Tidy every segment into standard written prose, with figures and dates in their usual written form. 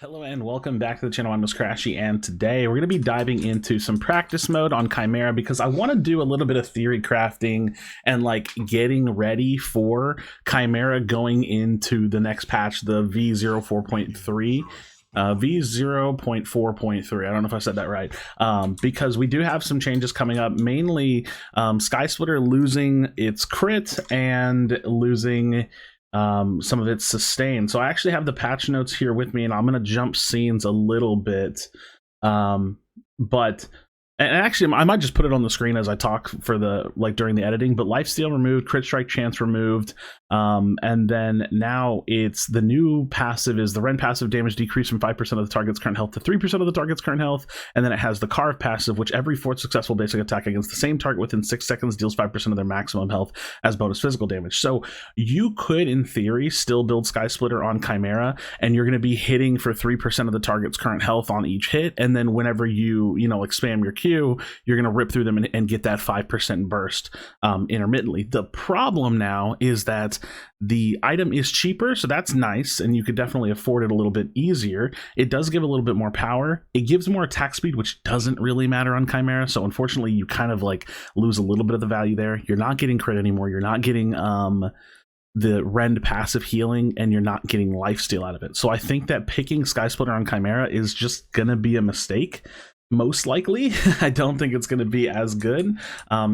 Hello and welcome back to the channel. I'm Krashy, and today we're going to be diving into some practice mode on Khaimera because I want to do a little bit of theory crafting and like getting ready for Khaimera going into the next patch, the v0.4.3. v0.4.3. I don't know if I said that right, because we do have some changes coming up, mainly Sky Splitter losing its crit and losing some of its sustain. So I actually have the patch notes here with me, and I'm going to jump scenes a little bit. And actually, I might just put it on the screen as I talk for the during the editing. But lifesteal removed, crit strike chance removed, and then now it's the new passive is the Ren passive, damage decrease from 5% of the target's current health to 3% of the target's current health, and then it has the Carve passive, which every fourth successful basic attack against the same target within 6 seconds deals 5% of their maximum health as bonus physical damage. So you could, in theory, still build Sky Splitter on Khaimera, and you're going to be hitting for 3% of the target's current health on each hit, and then whenever you spam your Q, you're going to rip through them and get that 5% burst intermittently. The problem now is that the item is cheaper, so that's nice, and you could definitely afford it a little bit easier. It does give a little bit more power. It gives more attack speed, which doesn't really matter on Khaimera, so unfortunately you kind of lose a little bit of the value there. You're not getting crit anymore. You're not getting the Rend passive healing, and you're not getting lifesteal out of it. So I think that picking Sky Splitter on Khaimera is just gonna be a mistake. Most likely. I don't think it's going to be as good.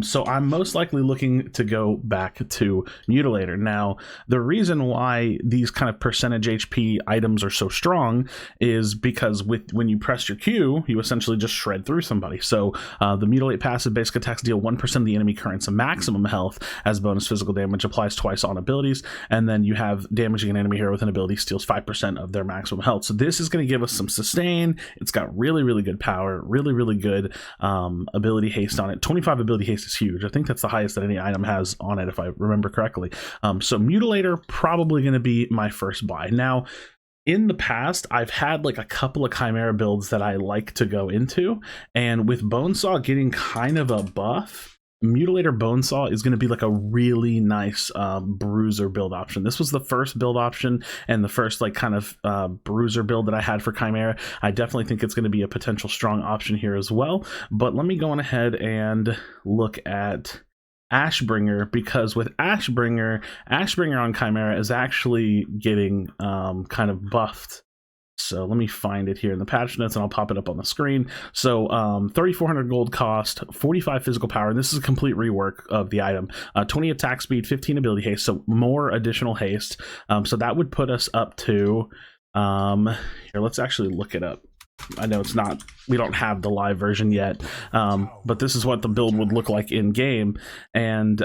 So I'm most likely looking to go back to Mutilator. Now, the reason why these kind of percentage HP items are so strong is because when you press your Q, you essentially just shred through somebody. So the Mutilate passive basic attacks deal 1% of the enemy current's maximum health as bonus physical damage, applies twice on abilities, and then you have damaging an enemy hero with an ability steals 5% of their maximum health. So this is going to give us some sustain. It's got really, really good power. Really good ability haste on it. 25 ability haste is huge. I think that's the highest that any item has on it, if I remember correctly. So Mutilator probably going to be my first buy. Now, in the past, I've had a couple of Khaimera builds that I like to go into, and with Bonesaw getting kind of a buff, Mutilator Bonesaw is going to be a really nice bruiser build option. This was the first build option and the first bruiser build that I had for Khaimera. I definitely think it's going to be a potential strong option here as well. But let me go on ahead and look at Ashbringer, because with Ashbringer on Khaimera is actually getting kind of buffed. So let me find it here in the patch notes, and I'll pop it up on the screen. So 3,400 gold cost, 45 physical power. This is a complete rework of the item. 20 attack speed, 15 ability haste, so more additional haste. So that would put us up to, here, let's actually look it up. I know it's not, we don't have the live version yet, but this is what the build would look like in game. And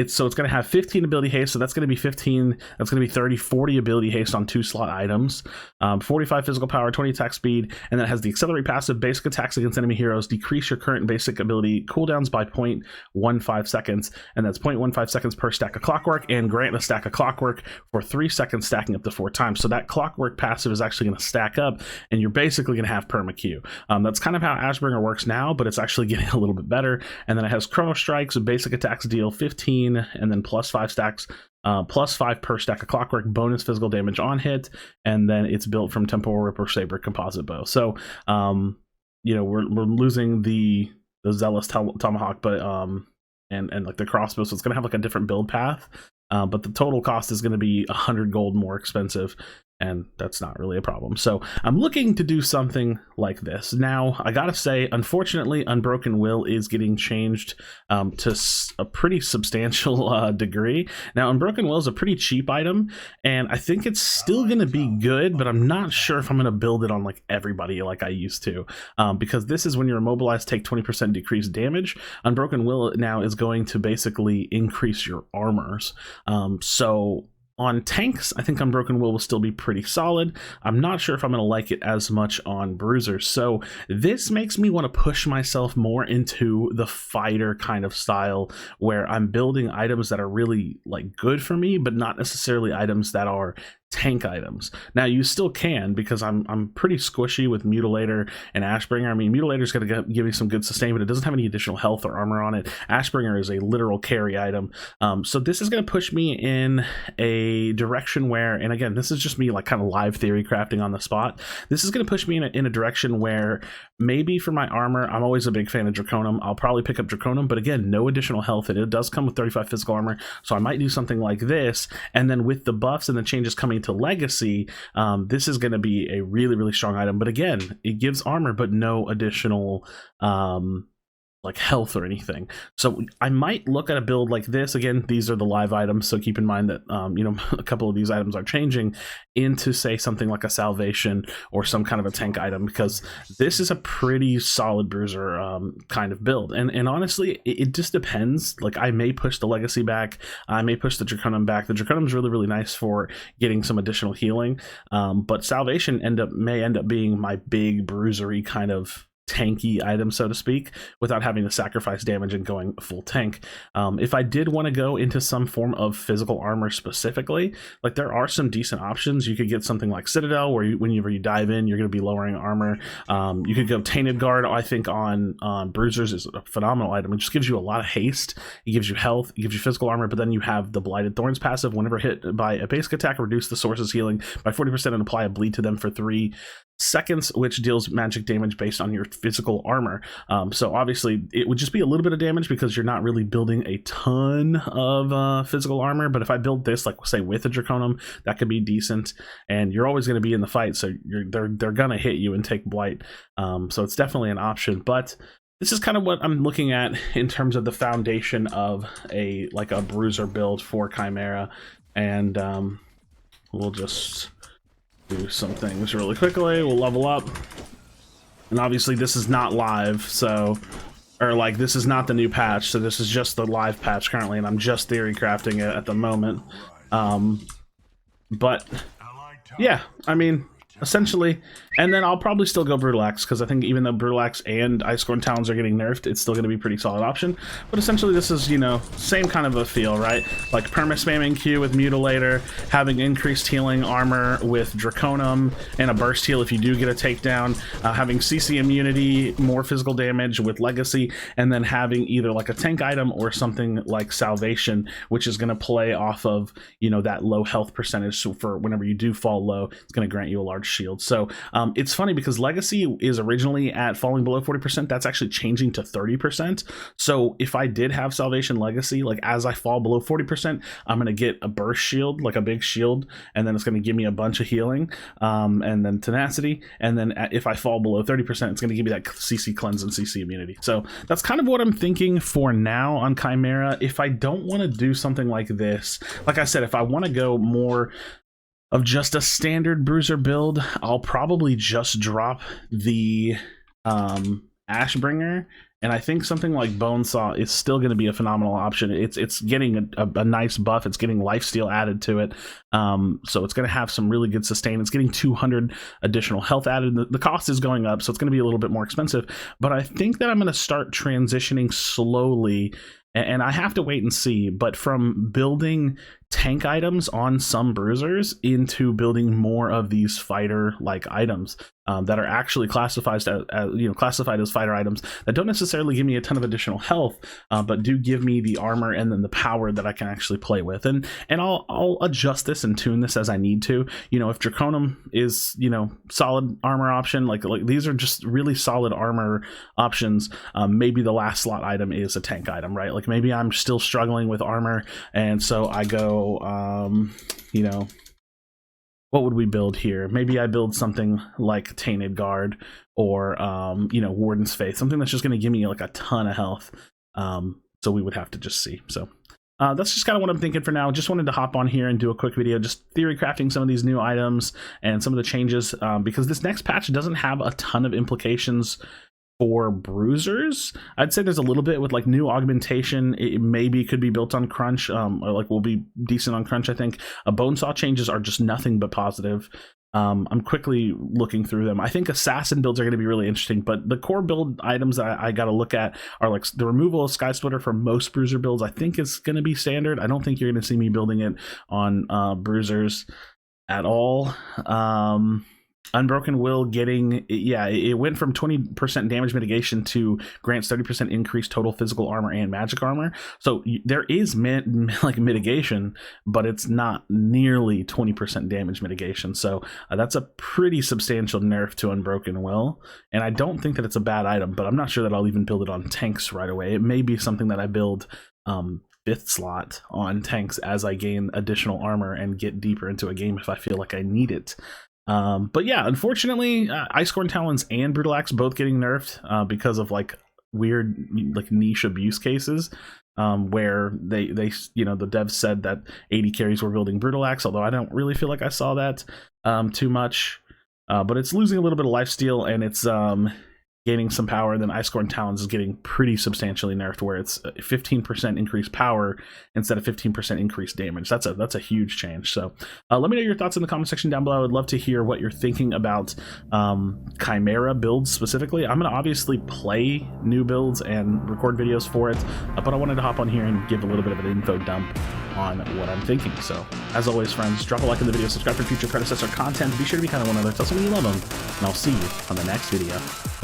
it's going to have 15 ability haste, so that's going to be 15, that's going to be 30, 40 ability haste on 2 slot items, 45 physical power, 20 attack speed, and then it has the accelerate passive, basic attacks against enemy heroes, decrease your current basic ability cooldowns by 0.15 seconds, and that's 0.15 seconds per stack of clockwork, and grant a stack of clockwork for 3 seconds, stacking up to 4 times. So that clockwork passive is actually going to stack up, and you're basically going to have perma Q. That's kind of how Ashbringer works now, but it's actually getting a little bit better. And then it has chrono strikes, so basic attacks deal 15, and then plus 5 stacks, plus 5 per stack of clockwork, bonus physical damage on hit, and then it's built from temporal ripper saber composite bow. So we're losing the zealous tomahawk, but and the crossbow, so it's gonna have a different build path, but the total cost is going to be 100 gold more expensive, and that's not really a problem. So I'm looking to do something like this. Now, I gotta say, unfortunately, Unbroken Will is getting changed to a pretty substantial degree. Now, Unbroken Will is a pretty cheap item, and I think it's still going to be good, but I'm not sure if I'm going to build it on everybody like I used to, because this is when you're immobilized, take 20% decreased damage. Unbroken Will now is going to basically increase your armors. So on tanks, I think Unbroken Will still be pretty solid. I'm not sure if I'm going to like it as much on bruisers. So this makes me want to push myself more into the fighter kind of style, where I'm building items that are really good for me, but not necessarily items that are tank items. Now you still can, because I'm pretty squishy with Mutilator and Ashbringer. I mean, Mutilator's going to give me some good sustain, but it doesn't have any additional health or armor on it. Ashbringer is a literal carry item. So this is going to push me in a direction where, and again, this is just me like kind of live theory crafting on the spot. This is going to push me in a direction where maybe for my armor, I'm always a big fan of Draconum. I'll probably pick up Draconum, but again, no additional health. It does come with 35 physical armor, so I might do something like this. And then with the buffs and the changes coming to Legacy, this is going to be a really, really strong item. But again, it gives armor, but no additional like health or anything. So I might look at a build like this. Again, these are the live items, so keep in mind that you know, a couple of these items are changing into, say, something like a Salvation or some kind of a tank item, because this is a pretty solid bruiser kind of build. And honestly, it just depends. Like, I may push the Legacy back, I may push the Draconum back. The Draconum is really, really nice for getting some additional healing, but Salvation may end up being my big bruisery kind of tanky item, so to speak, without having to sacrifice damage and going full tank. If I did want to go into some form of physical armor specifically, like, there are some decent options. You could get something like Citadel, where whenever you dive in, you're going to be lowering armor. You could go Tainted Guard. I think on Bruisers is a phenomenal item. It just gives you a lot of haste. It gives you health. It gives you physical armor, but then you have the Blighted Thorns passive. Whenever hit by a basic attack, reduce the source's healing by 40% and apply a bleed to them for 3 seconds, which deals magic damage based on your physical armor. So obviously it would just be a little bit of damage because you're not really building a ton of physical armor. But if I build this, like, say, with a Draconum, that could be decent, and you're always going to be in the fight, so they're gonna hit you and take blight. So it's definitely an option. But this is kind of what I'm looking at in terms of the foundation of a bruiser build for Khaimera. And we'll just do some things really quickly. We'll level up, and obviously this is not live, so, or like, this is not the new patch, so this is just the live patch currently, and I'm just theory crafting it at the moment. But yeah, I mean, essentially, and then I'll probably still go Brutal Axe, because I think even though Brutal Axe and Icecorn Talons are getting nerfed, it's still going to be a pretty solid option. But essentially this is, you know, same kind of a feel, right? Like, perma-spamming Q with Mutilator, having increased healing armor with Draconum, and a burst heal if you do get a takedown, having CC immunity, more physical damage with Legacy, and then having either like a tank item or something like Salvation, which is going to play off of, you know, that low health percentage. So for whenever you do fall low, it's going to grant you a large shield. So it's funny because Legacy is originally at falling below 40%. That's actually changing to 30%. So if I did have Salvation Legacy, like, as I fall below 40%, I'm going to get a burst shield, like a big shield, and then it's going to give me a bunch of healing, and then tenacity. And then if I fall below 30%, it's going to give me that CC cleanse and CC immunity. So that's kind of what I'm thinking for now on Khaimera. If I don't want to do something like this, like I said, if I want to go more of just a standard bruiser build, I'll probably just drop the Ashbringer, and I think something like Bonesaw is still going to be a phenomenal option. It's getting a nice buff. It's getting lifesteal added to it, so it's going to have some really good sustain. It's getting 200 additional health added. The cost is going up, so it's going to be a little bit more expensive, but I think that I'm going to start transitioning slowly, and I have to wait and see, but from building tank items on some bruisers into building more of these fighter like items that are actually classified as fighter items that don't necessarily give me a ton of additional health, but do give me the armor and then the power that I can actually play with. And I'll adjust this and tune this as I need to. You know, if Draconum is, you know, solid armor option, like these are just really solid armor options, maybe the last slot item is a tank item, right? Like, maybe I'm still struggling with armor, and so I go, you know, what would we build here? Maybe I build something like Tainted Guard, or you know, Warden's Faith, something that's just going to give me like a ton of health. So we would have to just see. So that's just kind of what I'm thinking for now. Just wanted to hop on here and do a quick video, just theory crafting some of these new items and some of the changes, because this next patch doesn't have a ton of implications for bruisers. I'd say there's a little bit with like new augmentation. It maybe could be built on crunch, or like will be decent on crunch. I think Bonesaw changes are just nothing but positive. I'm quickly looking through them. I think assassin builds are going to be really interesting, but the core build items that I got to look at are like the removal of Sky Splitter for most bruiser builds. I think is going to be standard. I don't think you're going to see me building it on bruisers. at all. Unbroken Will getting, yeah, it went from 20% damage mitigation to grants 30% increased total physical armor and magic armor. So there is like mitigation, but it's not nearly 20% damage mitigation. So that's a pretty substantial nerf to Unbroken Will. And I don't think that it's a bad item, but I'm not sure that I'll even build it on tanks right away. It may be something that I build 5th slot on tanks as I gain additional armor and get deeper into a game if I feel like I need it. But yeah, unfortunately, Icecorn Talons and Brutal Axe both getting nerfed because of like weird like niche abuse cases, where they you know, the devs said that 80 carries were building Brutal Axe, although I don't really feel like I saw that too much. But it's losing a little bit of lifesteal, and it's gaining some power. And then Icecorn Talons is getting pretty substantially nerfed, where it's 15% increased power instead of 15% increased damage. That's a huge change. So let me know your thoughts in the comment section down below. I would love to hear what you're thinking about Khaimera builds specifically. I'm going to obviously play new builds and record videos for it, but I wanted to hop on here and give a little bit of an info dump on what I'm thinking. So as always, friends, drop a like in the video, subscribe for future Predecessor content, be sure to be kind of one another, tell someone you love them, and I'll see you on the next video.